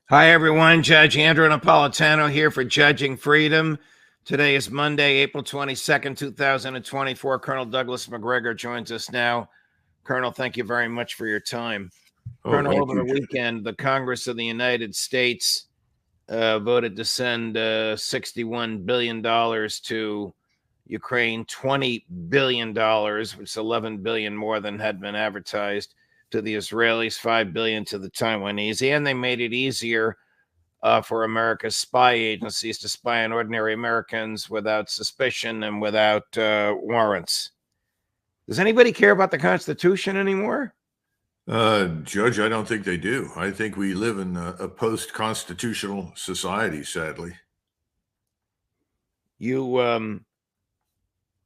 Hi, everyone. Judge Andrew Napolitano here for Judging Freedom. Today is Monday, April 22nd, 2024. Colonel Douglas Macgregor joins us now. Colonel, thank you very much for your time. Colonel, over the weekend, the Congress of the United States voted to send $61 billion to Ukraine, $20 billion, which is $11 billion more than had been advertised, to the Israelis, $5 billion to the Taiwanese, and they made it easier for America's spy agencies to spy on ordinary Americans without suspicion and without warrants. Does anybody care about the Constitution anymore? Judge, I don't think they do. I think we live in a post-constitutional society, sadly.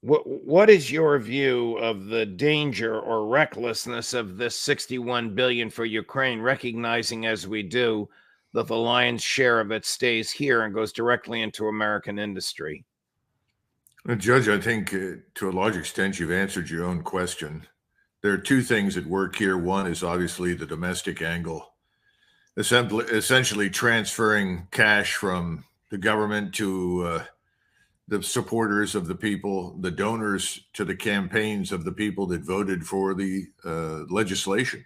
What is your view of the danger or recklessness of this $61 billion for Ukraine, recognizing as we do that the lion's share of it stays here and goes directly into American industry? Judge, I think to a large extent you've answered your own question. There are two things at work here. One is obviously the domestic angle, essentially transferring cash from the government to the supporters of the people, the donors to the campaigns of the people that voted for the legislation.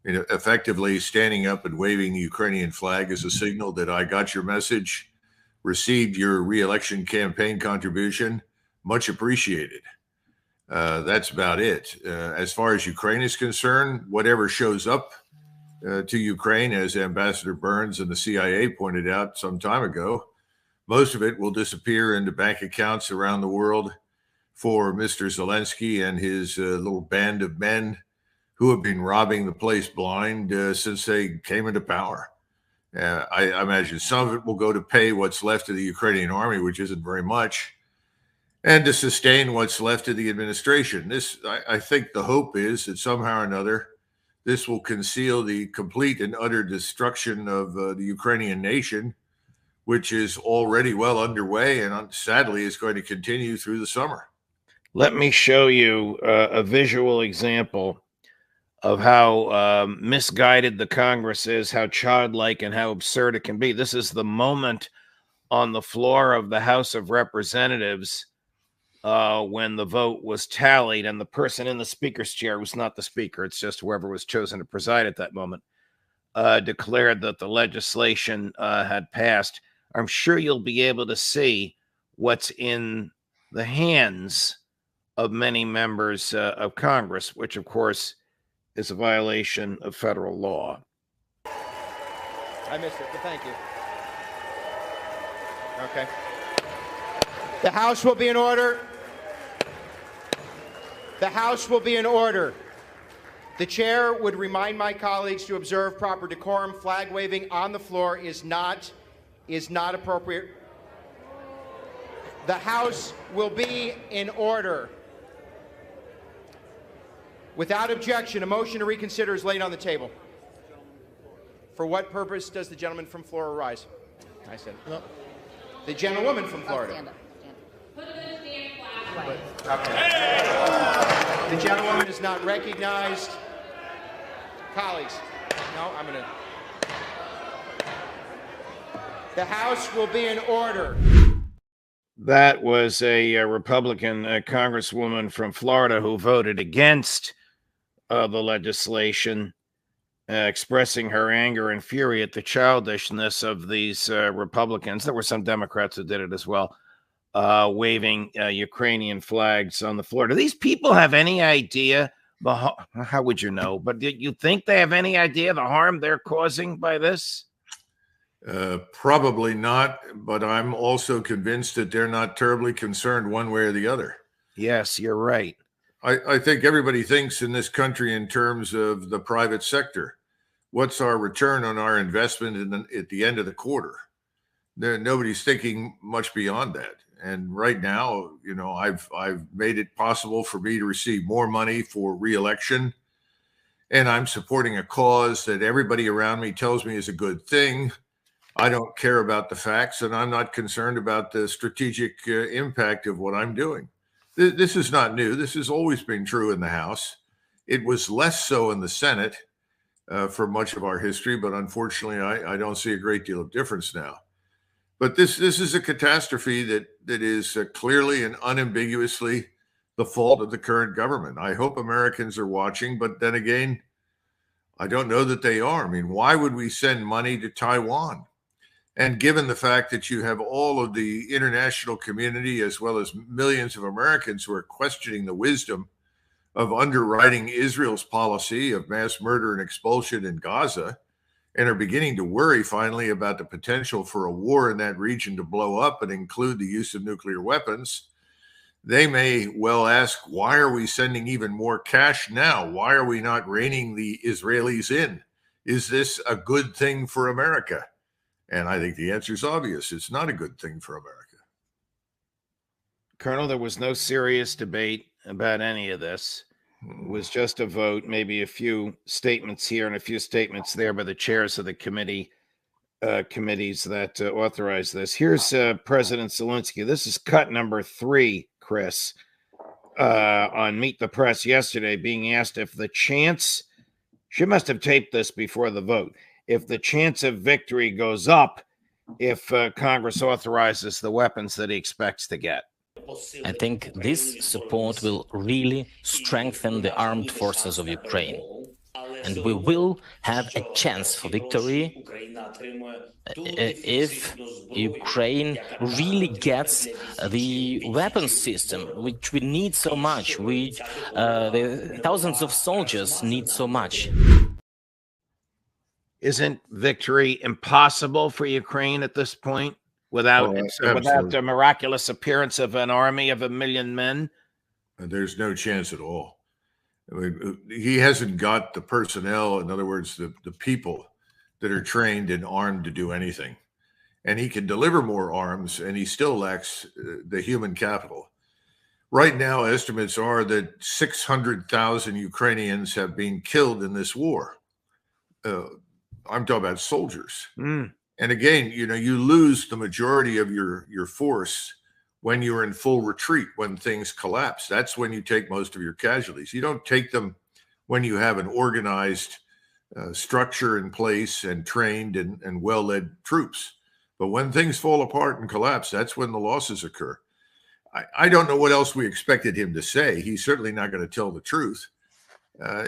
Effectively standing up and waving the Ukrainian flag as a signal that I got your message, received your re-election campaign contribution, much appreciated. That's about it. As far as Ukraine is concerned, whatever shows up to Ukraine, as Ambassador Burns and the CIA pointed out some time ago, most of it will disappear into bank accounts around the world for Mr. Zelensky and his little band of men who have been robbing the place blind since they came into power. I imagine some of it will go to pay what's left of the Ukrainian army, which isn't very much, and to sustain what's left of the administration. I think the hope is that somehow or another, this will conceal the complete and utter destruction of the Ukrainian nation, which is already well underway and sadly is going to continue through the summer. Let me show you a visual example of how misguided the Congress is, how childlike and how absurd it can be. This is the moment on the floor of the House of Representatives when the vote was tallied, and the person in the speaker's chair was not the speaker, it's just whoever was chosen to preside at that moment, declared that the legislation had passed. I'm sure you'll be able to see what's in the hands of many members of Congress, which, of course, is a violation of federal law. I missed it, but thank you. Okay. The House will be in order. The House will be in order. The chair would remind my colleagues to observe proper decorum. Flag waving on the floor is not appropriate. The House will be in order. Without objection, a motion to reconsider is laid on the table. For what purpose does the gentleman from Florida rise? I said, no. The gentlewoman from Florida. Stand up. Put a good stand flag. Okay. The gentlewoman is not recognized. Colleagues, no, I'm going to. The House will be in order. That was a Republican congresswoman from Florida who voted against the legislation, expressing her anger and fury at the childishness of these Republicans. There were some Democrats who did it as well, waving Ukrainian flags on the floor. Do these people have any idea? How would you know? But do you think they have any idea the harm they're causing by this? Probably not, but I'm also convinced that they're not terribly concerned one way or the other. Yes, you're right. I think everybody thinks in this country in terms of the private sector. What's our return on our investment at the end of the quarter? Nobody's thinking much beyond that. And right now, I've made it possible for me to receive more money for re-election, and I'm supporting a cause that everybody around me tells me is a good thing. I don't care about the facts, and I'm not concerned about the strategic impact of what I'm doing. This is not new. This has always been true in the House. It was less so in the Senate. for much of our history, but unfortunately, I don't see a great deal of difference now. But this is a catastrophe that is clearly and unambiguously the fault of the current government. I hope Americans are watching, but then again, I don't know that they are. I mean, why would we send money to Taiwan? And given the fact that you have all of the international community as well as millions of Americans who are questioning the wisdom of underwriting Israel's policy of mass murder and expulsion in Gaza, and are beginning to worry finally about the potential for a war in that region to blow up and include the use of nuclear weapons, they may well ask, why are we sending even more cash now? Why are we not reining the Israelis in? Is this a good thing for America? And I think the answer is obvious. It's not a good thing for America. Colonel, there was no serious debate about any of this. It was just a vote, maybe a few statements here and a few statements there by the chairs of the committees that authorized this. Here's President Zelensky. This is cut number 3, Chris, on Meet the Press yesterday, being asked if the chance, she must have taped this before the vote, if the chance of victory goes up if Congress authorizes the weapons that he expects to get. I think this support will really strengthen the armed forces of Ukraine. And we will have a chance for victory if Ukraine really gets the weapons system, which we need so much, which the thousands of soldiers need so much. Isn't victory impossible for Ukraine at this point without the miraculous appearance of an army of 1 million men? There's no chance at all. I mean, he hasn't got the personnel, in other words, the people that are trained and armed to do anything. And he can deliver more arms, and he still lacks the human capital. Right now, estimates are that 600,000 Ukrainians have been killed in this war. I'm talking about soldiers. And again, you lose the majority of your force when you're in full retreat, when things collapse. That's when you take most of your casualties. You don't take them when you have an organized structure in place and trained and well-led troops. But when things fall apart and collapse, that's when the losses occur. I don't know what else we expected him to say. He's certainly not going to tell the truth.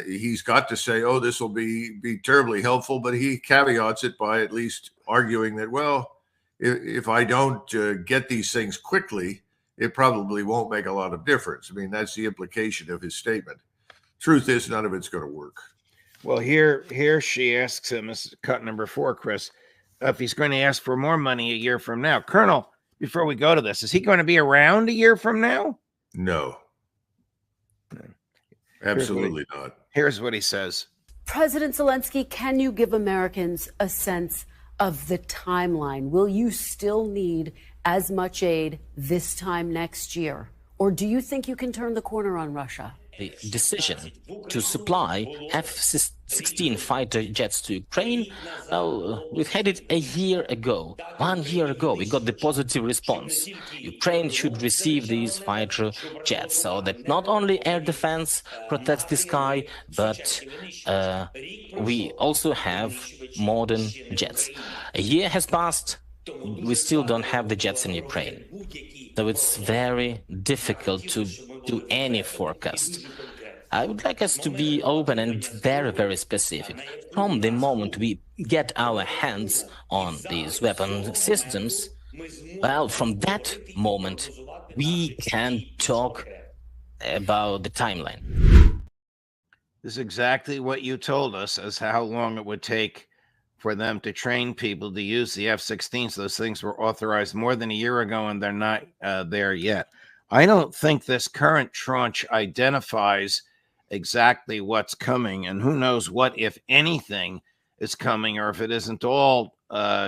He's got to say, oh, this will be terribly helpful, but he caveats it by at least arguing that, well, if I don't get these things quickly, it probably won't make a lot of difference. I mean, that's the implication of his statement. Truth is, none of it's going to work. Well, here she asks him, this is cut number 4, Chris, if he's going to ask for more money a year from now. Colonel, before we go to this, is he going to be around a year from now? No. Absolutely not. Here's what he says. President Zelensky, can you give Americans a sense of the timeline? Will you still need as much aid this time next year? Or do you think you can turn the corner on Russia? The decision to supply F-16 fighter jets to Ukraine, we've had it a year ago. 1 year ago, we got the positive response. Ukraine should receive these fighter jets so that not only air defense protects the sky, but we also have modern jets. A year has passed, we still don't have the jets in Ukraine. So it's very difficult to do any forecast. I would like us to be open and very, very specific. From the moment we get our hands on these weapon systems, well, from that moment, we can talk about the timeline. This is exactly what you told us as how long it would take for them to train people to use the F-16s. Those things were authorized more than a year ago, and they're not there yet. I don't think this current tranche identifies exactly what's coming, and who knows what, if anything, is coming, or if it isn't all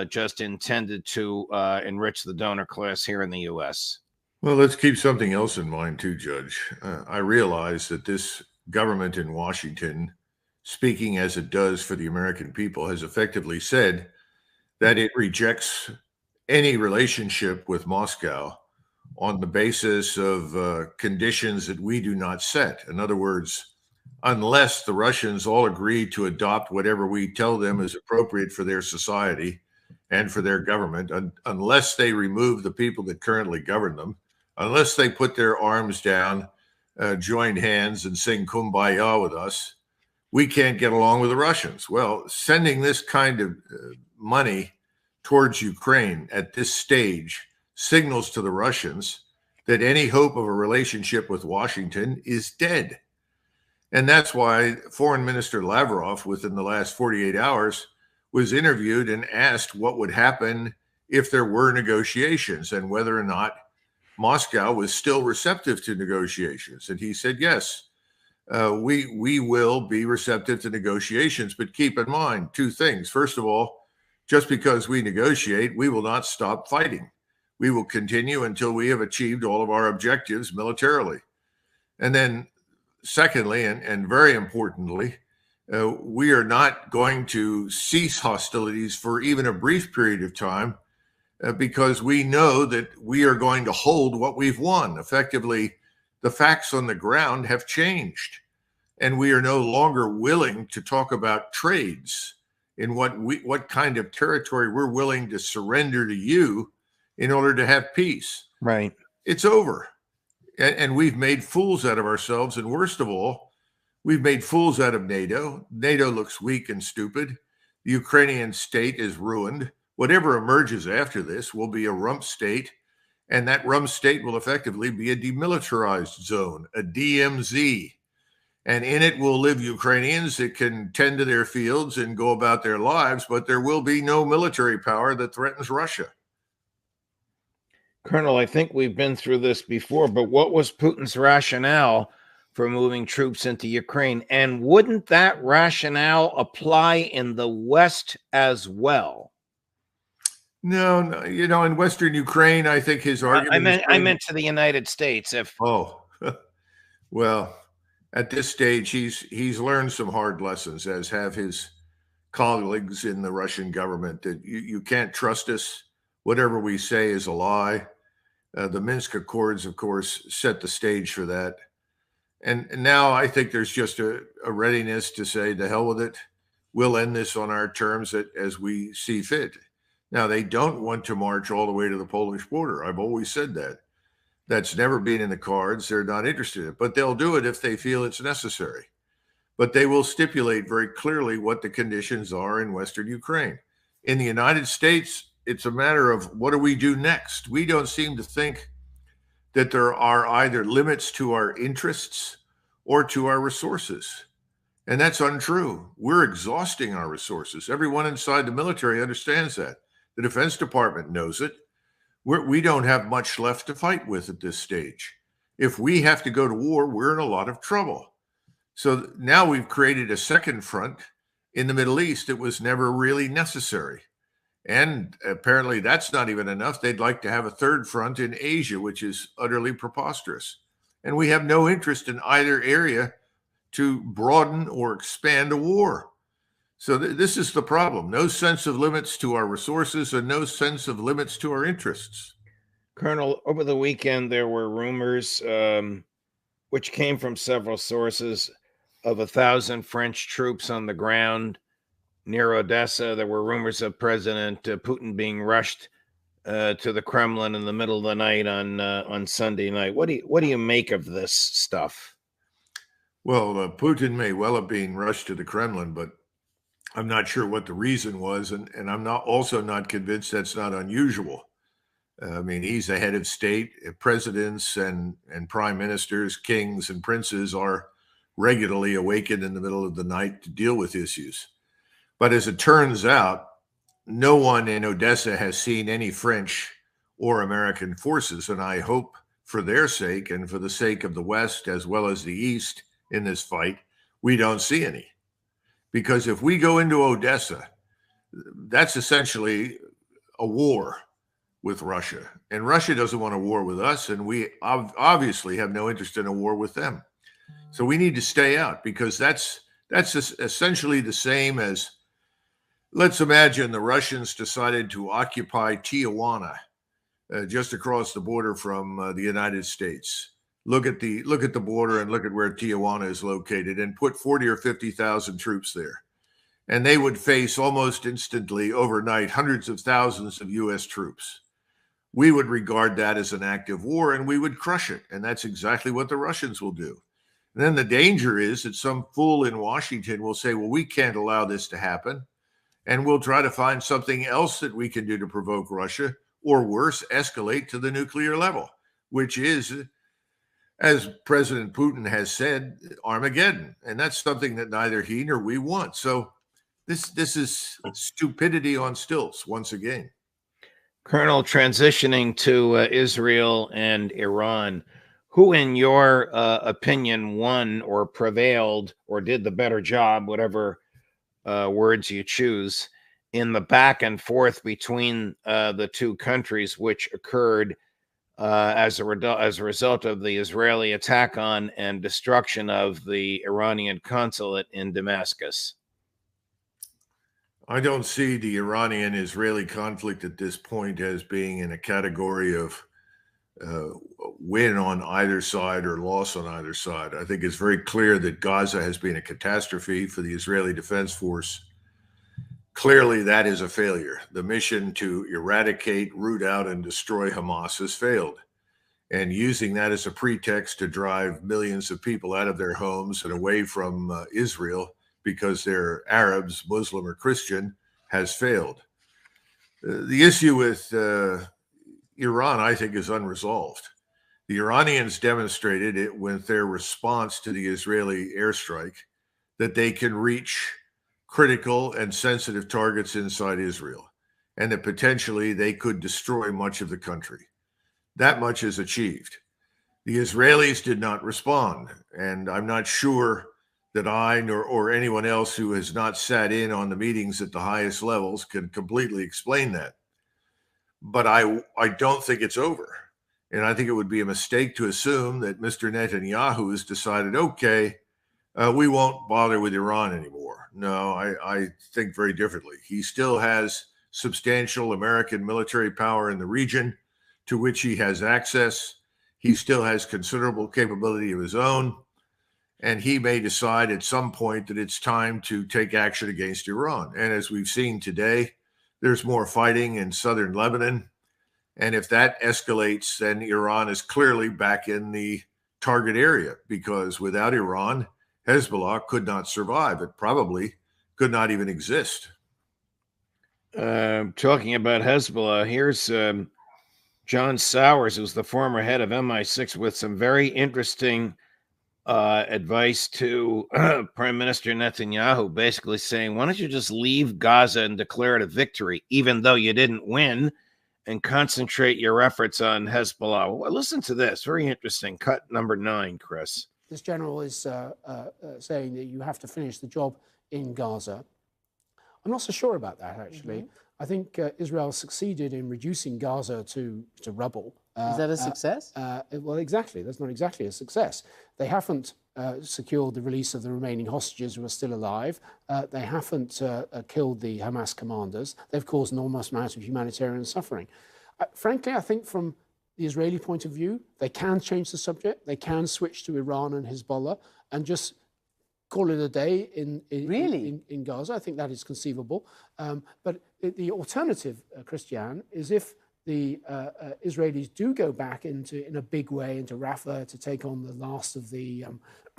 just intended to enrich the donor class here in the U.S. Well, let's keep something else in mind too, Judge. I realize that this government in Washington, speaking as it does for the American people, has effectively said that it rejects any relationship with Moscow on the basis of conditions that we do not set. In other words, unless the Russians all agree to adopt whatever we tell them is appropriate for their society and for their government, unless they remove the people that currently govern them, unless they put their arms down, join hands, and sing Kumbaya with us, we can't get along with the Russians. Well, sending this kind of money towards Ukraine at this stage signals to the Russians that any hope of a relationship with Washington is dead. And that's why Foreign Minister Lavrov, within the last 48 hours, was interviewed and asked what would happen if there were negotiations and whether or not Moscow was still receptive to negotiations. And he said, yes, we will be receptive to negotiations, but keep in mind two things. First of all, just because we negotiate, we will not stop fighting. We will continue until we have achieved all of our objectives militarily. And then secondly, and very importantly, we are not going to cease hostilities for even a brief period of time because we know that we are going to hold what we've won. Effectively, the facts on the ground have changed, and we are no longer willing to talk about trades in what kind of territory we're willing to surrender to you in order to have peace. Right. It's over. And we've made fools out of ourselves. And worst of all, we've made fools out of NATO. NATO looks weak and stupid. The Ukrainian state is ruined. Whatever emerges after this will be a rump state. And that rump state will effectively be a demilitarized zone, a DMZ. And in it will live Ukrainians that can tend to their fields and go about their lives, but there will be no military power that threatens Russia. Colonel, I think we've been through this before, but what was Putin's rationale for moving troops into Ukraine? And wouldn't that rationale apply in the West as well? No, in Western Ukraine, I think his argument. I meant to the United States. Well, at this stage, he's learned some hard lessons, as have his colleagues in the Russian government. That you can't trust us. Whatever we say is a lie. The Minsk Accords, of course, set the stage for that. And now I think there's just a readiness to say, the hell with it. We'll end this on our terms as we see fit. Now, they don't want to march all the way to the Polish border. I've always said that. That's never been in the cards. They're not interested in it. But they'll do it if they feel it's necessary. But they will stipulate very clearly what the conditions are in Western Ukraine. In the United States, it's a matter of what do we do next? We don't seem to think that there are either limits to our interests or to our resources. And that's untrue. We're exhausting our resources. Everyone inside the military understands that. The Defense Department knows it. We don't have much left to fight with at this stage. If we have to go to war, we're in a lot of trouble. So now we've created a second front in the Middle East that was never really necessary. And apparently that's not even enough. They'd like to have a third front in Asia, which is utterly preposterous. And we have no interest in either area to broaden or expand a war. So this is the problem. No sense of limits to our resources and no sense of limits to our interests. Colonel, over the weekend, there were rumors, which came from several sources, of 1,000 French troops on the ground near Odessa. There were rumors of President Putin being rushed to the Kremlin in the middle of the night on Sunday night. What do you make of this stuff? Well, Putin may well have been rushed to the Kremlin, but I'm not sure what the reason was, and I'm not convinced that's not unusual. I mean, he's the head of state. Presidents and prime ministers, kings and princes are regularly awakened in the middle of the night to deal with issues. But as it turns out, no one in Odessa has seen any French or American forces, and I hope for their sake and for the sake of the West as well as the East in this fight, we don't see any. Because if we go into Odessa, that's essentially a war with Russia. And Russia doesn't want a war with us, and we obviously have no interest in a war with them. So we need to stay out, because that's essentially the same as, let's imagine the Russians decided to occupy Tijuana, just across the border from the United States. look at the border and look at where Tijuana is located and put 40 or 50,000 troops there. And they would face almost instantly, overnight, hundreds of thousands of U.S. troops. We would regard that as an act of war and we would crush it. And that's exactly what the Russians will do. And then the danger is that some fool in Washington will say, well, we can't allow this to happen. And we'll try to find something else that we can do to provoke Russia, or worse, escalate to the nuclear level, which is, as President Putin has said, Armageddon. And that's something that neither he nor we want. So this is stupidity on stilts once again. Colonel, transitioning to Israel and Iran, who in your opinion won or prevailed or did the better job, whatever words you choose, in the back and forth between the two countries, which occurred as a result of the Israeli attack on and destruction of the Iranian consulate in Damascus? I don't see the Iranian-Israeli conflict at this point as being in a category of win on either side or loss on either side. I think it's very clear that Gaza has been a catastrophe for the Israeli Defense Force. Clearly, that is a failure. The mission to eradicate, root out, and destroy Hamas has failed. And using that as a pretext to drive millions of people out of their homes and away from Israel because they're Arabs, Muslim, or Christian has failed. The issue with Iran, I think, is unresolved. The Iranians demonstrated it with their response to the Israeli airstrike that they can reach critical and sensitive targets inside Israel, and that potentially they could destroy much of the country. That much is achieved. The Israelis did not respond, and I'm not sure that I or anyone else who has not sat in on the meetings at the highest levels can completely explain that. But I don't think it's over. And I think it would be a mistake to assume that Mr. Netanyahu has decided, okay, we won't bother with Iran anymore. No, I think very differently. He still has substantial American military power in the region to which he has access. He still has considerable capability of his own. And he may decide at some point that it's time to take action against Iran. And as we've seen today, there's more fighting in southern Lebanon. And if that escalates, then Iran is clearly back in the target area, because without Iran, Hezbollah could not survive. It probably could not even exist. Talking about Hezbollah, here's John Sowers, who's the former head of MI6, with some very interesting advice to Prime Minister Netanyahu, basically saying, why don't you just leave Gaza and declare it a victory, even though you didn't win, and concentrate your efforts on Hezbollah. Well, listen to this. Very interesting. Cut number 9, Chris. This general is saying that you have to finish the job in Gaza. I'm not so sure about that, actually. Mm-hmm. I think Israel succeeded in reducing Gaza to rubble. Is that a success? Well, exactly. That's not exactly a success. They haven't secured the release of the remaining hostages who are still alive. They haven't killed the Hamas commanders. They've caused an enormous amount of humanitarian suffering. Frankly, I think from the Israeli point of view, they can change the subject. They can switch to Iran and Hezbollah and just call it a day in Gaza. I think that is conceivable. But the alternative, Christiane, is if the Israelis do go back in a big way into Rafah to take on the last of the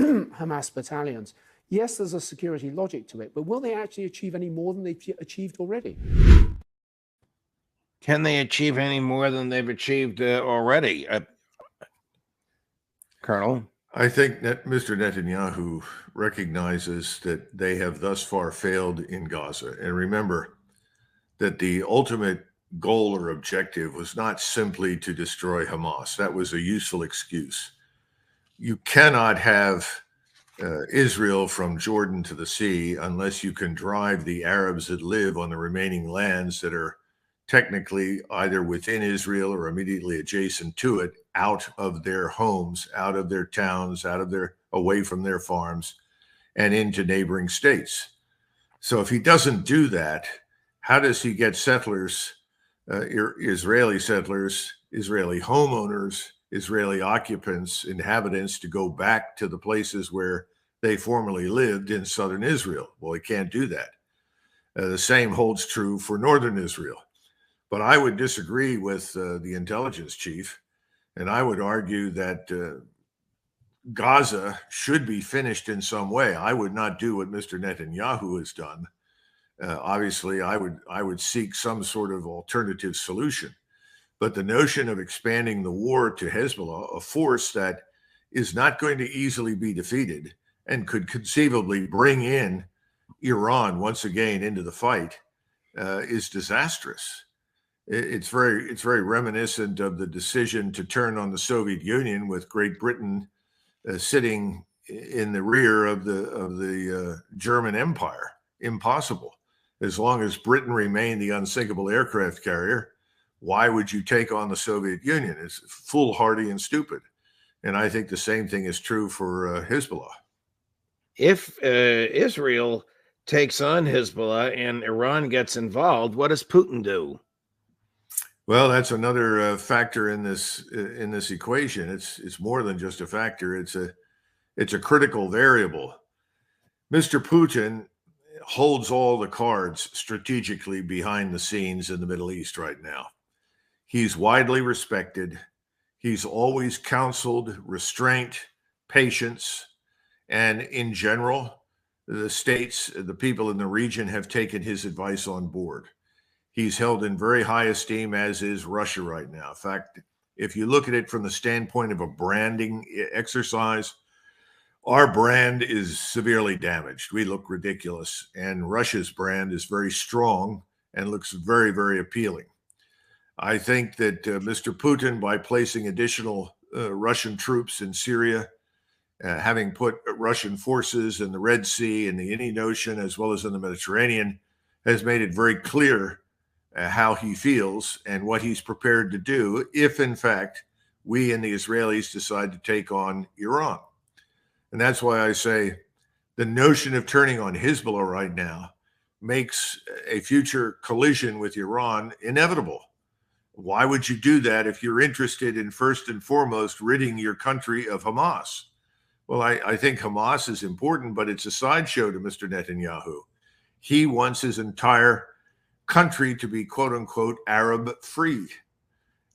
Hamas battalions. Yes, there's a security logic to it, but will they actually achieve any more than they've achieved already? Can they achieve any more than they've achieved already? Colonel? I think that Mr. Netanyahu recognizes that they have thus far failed in Gaza. And remember that the ultimate goal or objective was not simply to destroy Hamas. That was a useful excuse. You cannot have Israel from Jordan to the sea unless you can drive the Arabs that live on the remaining lands that are technically either within Israel or immediately adjacent to it out of their homes, out of their towns, away from their farms, and into neighboring states. So if he doesn't do that, how does he get settlers, Israeli settlers, Israeli homeowners Israeli occupants, inhabitants, to go back to the places where they formerly lived in southern Israel. Well, he can't do that. The same holds true for northern Israel. But I would disagree with the intelligence chief, and I would argue that Gaza should be finished in some way. I would not do what Mr. Netanyahu has done. Obviously, I would seek some sort of alternative solution. But the notion of expanding the war to Hezbollah, a force that is not going to easily be defeated and could conceivably bring in Iran once again into the fight, is disastrous. It's very reminiscent of the decision to turn on the Soviet Union, with Great Britain sitting in the rear of the German Empire. Impossible. As long as Britain remained the unsinkable aircraft carrier, why would you take on the Soviet Union? It's foolhardy and stupid. And I think the same thing is true for Hezbollah. If Israel takes on Hezbollah and Iran gets involved, what does Putin do? Well, that's another factor in this equation. It's more than just a factor. It's a critical variable. Mr. Putin holds all the cards strategically behind the scenes in the Middle East right now. He's widely respected. He's always counseled restraint, patience, and in general, the states, the people in the region have taken his advice on board. He's held in very high esteem, as is Russia right now. In fact, if you look at it from the standpoint of a branding exercise, our brand is severely damaged. We look ridiculous, and Russia's brand is very strong and looks very, very appealing. I think that Mr. Putin, by placing additional Russian troops in Syria, having put Russian forces in the Red Sea and the Indian Ocean, as well as in the Mediterranean, has made it very clear how he feels and what he's prepared to do if, in fact, we and the Israelis decide to take on Iran. And that's why I say the notion of turning on Hezbollah right now makes a future collision with Iran inevitable. Why would you do that if you're interested in, first and foremost, ridding your country of Hamas? Well, I think Hamas is important, but it's a sideshow to Mr. Netanyahu. He wants his entire country to be, quote unquote, Arab free.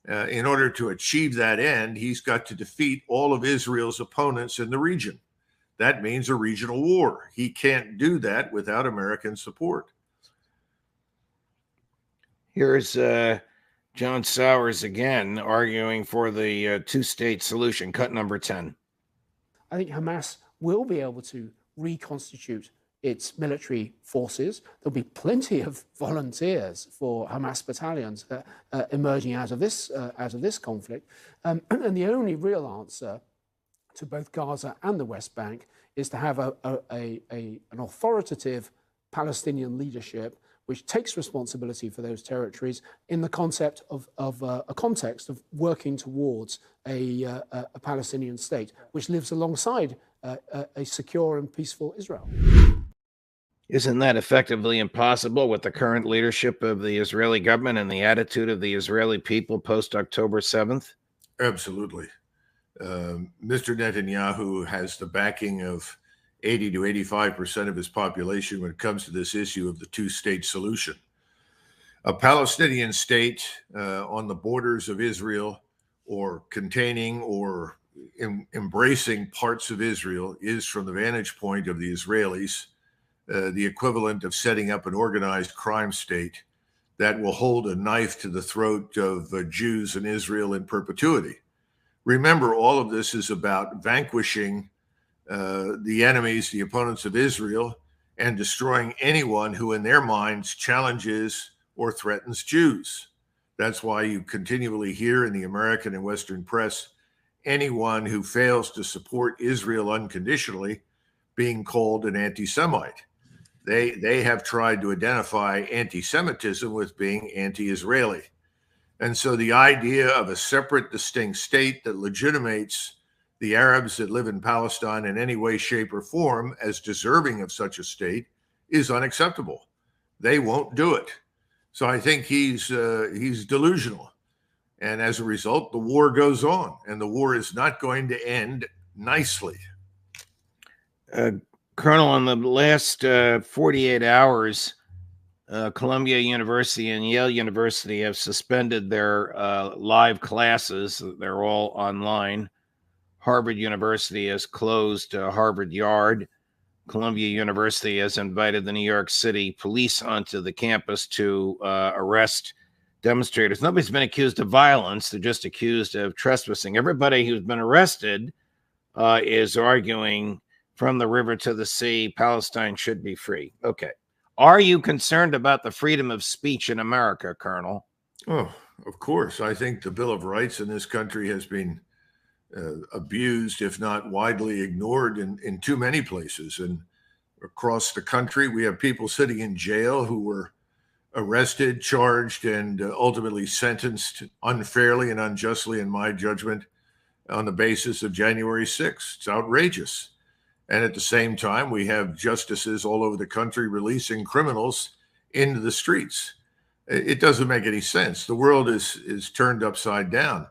In order to achieve that end, he's got to defeat all of Israel's opponents in the region. That means a regional war. He can't do that without American support. Here's John Sowers again arguing for the two-state solution, cut number 10. I think Hamas will be able to reconstitute its military forces. There'll be plenty of volunteers for Hamas battalions emerging out of this conflict. And the only real answer to both Gaza and the West Bank is to have an authoritative Palestinian leadership which takes responsibility for those territories in the concept of a context of working towards a Palestinian state, which lives alongside a secure and peaceful Israel. Isn't that effectively impossible with the current leadership of the Israeli government and the attitude of the Israeli people post-October 7th? Absolutely. Mr. Netanyahu has the backing of 80 to 85% of his population when it comes to this issue of the two-state solution. A Palestinian state on the borders of Israel, or containing or embracing parts of Israel, is, from the vantage point of the Israelis, the equivalent of setting up an organized crime state that will hold a knife to the throat of Jews in Israel in perpetuity. Remember, all of this is about vanquishing the enemies, the opponents of Israel, and destroying anyone who in their minds challenges or threatens Jews. That's why you continually hear in the American and Western press anyone who fails to support Israel unconditionally being called an anti-Semite. They have tried to identify anti-Semitism with being anti-Israeli. And so the idea of a separate, distinct state that legitimates the Arabs that live in Palestine in any way, shape, or form as deserving of such a state is unacceptable. They won't do it. So I think he's delusional. And as a result, the war goes on, and the war is not going to end nicely. Colonel, in the last 48 hours, Columbia University and Yale University have suspended their live classes. They're all online. Harvard University has closed Harvard Yard. Columbia University has invited the New York City police onto the campus to arrest demonstrators. Nobody's been accused of violence. They're just accused of trespassing. Everybody who's been arrested is arguing from the river to the sea, Palestine should be free. Okay. Are you concerned about the freedom of speech in America, Colonel? Oh, of course. I think the Bill of Rights in this country has been abused, if not widely ignored in too many places. And across the country, we have people sitting in jail who were arrested, charged, and ultimately sentenced unfairly and unjustly, in my judgment, on the basis of January 6th. It's outrageous. And at the same time, we have justices all over the country releasing criminals into the streets. It doesn't make any sense. The world is turned upside down.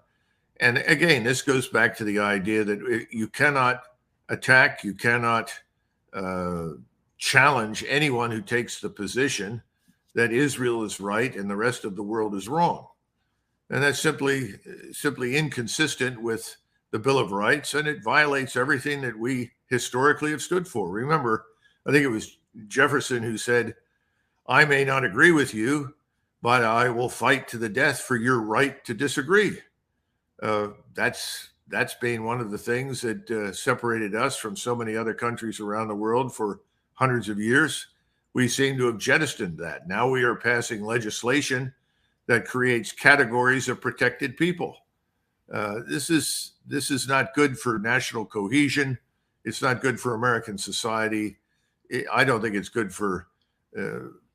And again, this goes back to the idea that you cannot attack, you cannot challenge anyone who takes the position that Israel is right and the rest of the world is wrong. And that's simply inconsistent with the Bill of Rights, and it violates everything that we historically have stood for. Remember, I think it was Jefferson who said, "I may not agree with you, but I will fight to the death for your right to disagree." That's been one of the things that separated us from so many other countries around the world for hundreds of years. We seem to have jettisoned that. Now we are passing legislation that creates categories of protected people. This is not good for national cohesion. It's not good for American society. I don't think it's good for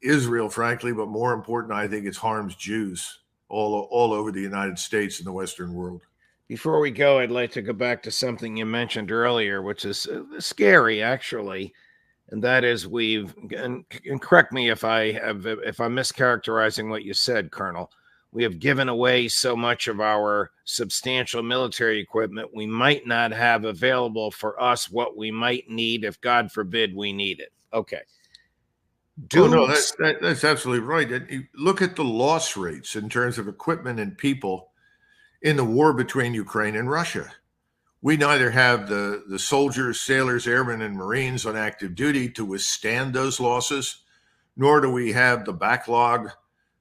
Israel, frankly, but more important, I think it harms Jews all over the United States and the Western world. Before we go, I'd like to go back to something you mentioned earlier, which is scary, actually, and that is and correct me if I'm mischaracterizing what you said, Colonel. We have given away so much of our substantial military equipment we might not have available for us what we might need if, God forbid, we need it. Okay. That's absolutely right. And look at the loss rates in terms of equipment and people in the war between Ukraine and Russia. We neither have the soldiers, sailors, airmen, and Marines on active duty to withstand those losses, nor do we have the backlog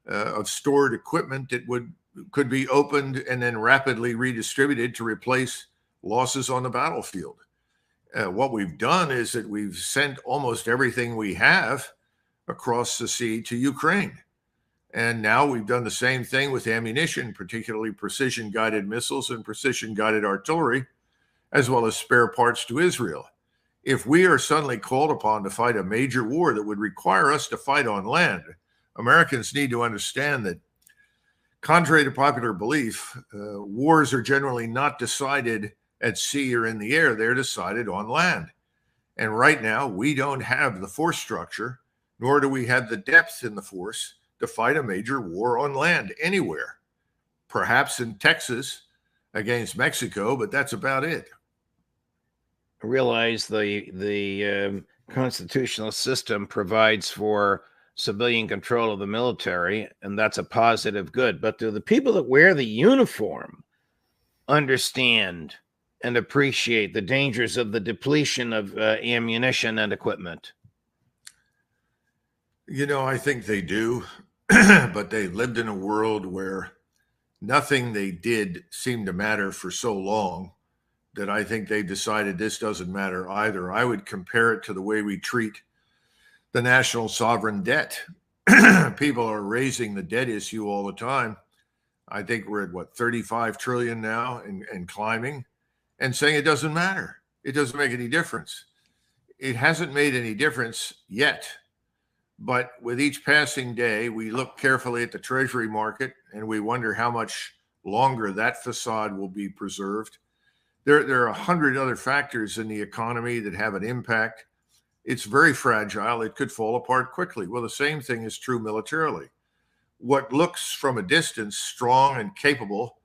of stored equipment that could be opened and then rapidly redistributed to replace losses on the battlefield. What we've done is that we've sent almost everything we have across the sea to Ukraine. And now we've done the same thing with ammunition, particularly precision-guided missiles and precision-guided artillery, as well as spare parts to Israel. If we are suddenly called upon to fight a major war that would require us to fight on land, Americans need to understand that, contrary to popular belief, wars are generally not decided at sea or in the air. They're decided on land. And right now, we don't have the force structure, nor do we have the depth in the force to fight a major war on land anywhere. Perhaps in Texas against Mexico, but that's about it. I realize the constitutional system provides for civilian control of the military, and that's a positive good. But do the people that wear the uniform understand and appreciate the dangers of the depletion of ammunition and equipment? You know, I think they do, but they lived in a world where nothing they did seemed to matter for so long that I think they decided this doesn't matter either. I would compare it to the way we treat the national sovereign debt. People are raising the debt issue all the time. I think we're at 35 trillion now and climbing, and saying it doesn't matter. It doesn't make any difference. It hasn't made any difference yet. But with each passing day, we look carefully at the Treasury market and we wonder how much longer that facade will be preserved. There are 100 other factors in the economy that have an impact. It's very fragile. It could fall apart quickly. Well, the same thing is true militarily. What looks from a distance strong and capable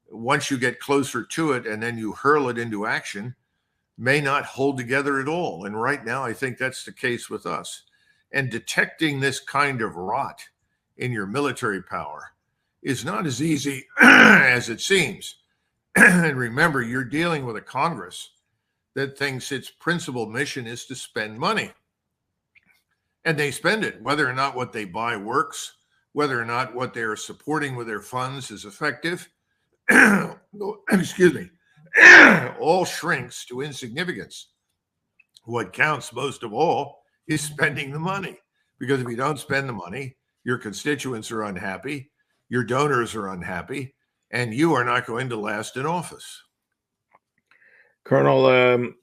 once you get closer to it and then you hurl it into action, may not hold together at all. And right now, I think that's the case with us. And detecting this kind of rot in your military power is not as easy as it seems. And remember, you're dealing with a Congress that thinks its principal mission is to spend money. And they spend it, whether or not what they buy works, whether or not what they are supporting with their funds is effective. Excuse me. All shrinks to insignificance. What counts most of all is spending the money. Because if you don't spend the money, your constituents are unhappy, your donors are unhappy, and you are not going to last in office. Colonel,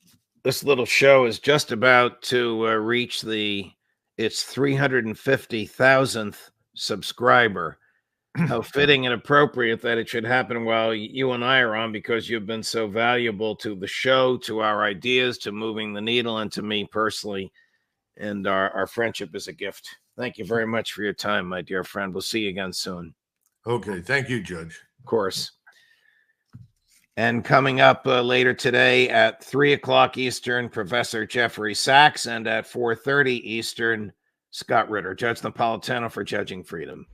this little show is just about to reach its 350,000th subscriber. How fitting and appropriate that it should happen while you and I are on, because you've been so valuable to the show, to our ideas, to moving the needle, and to me personally. And our friendship is a gift. Thank you very much for your time, my dear friend. We'll see you again soon. Okay. Thank you, Judge. Of course. And coming up later today at 3 o'clock Eastern, Professor Jeffrey Sachs, and at 4:30 Eastern, Scott Ritter. Judge Napolitano for Judging Freedom.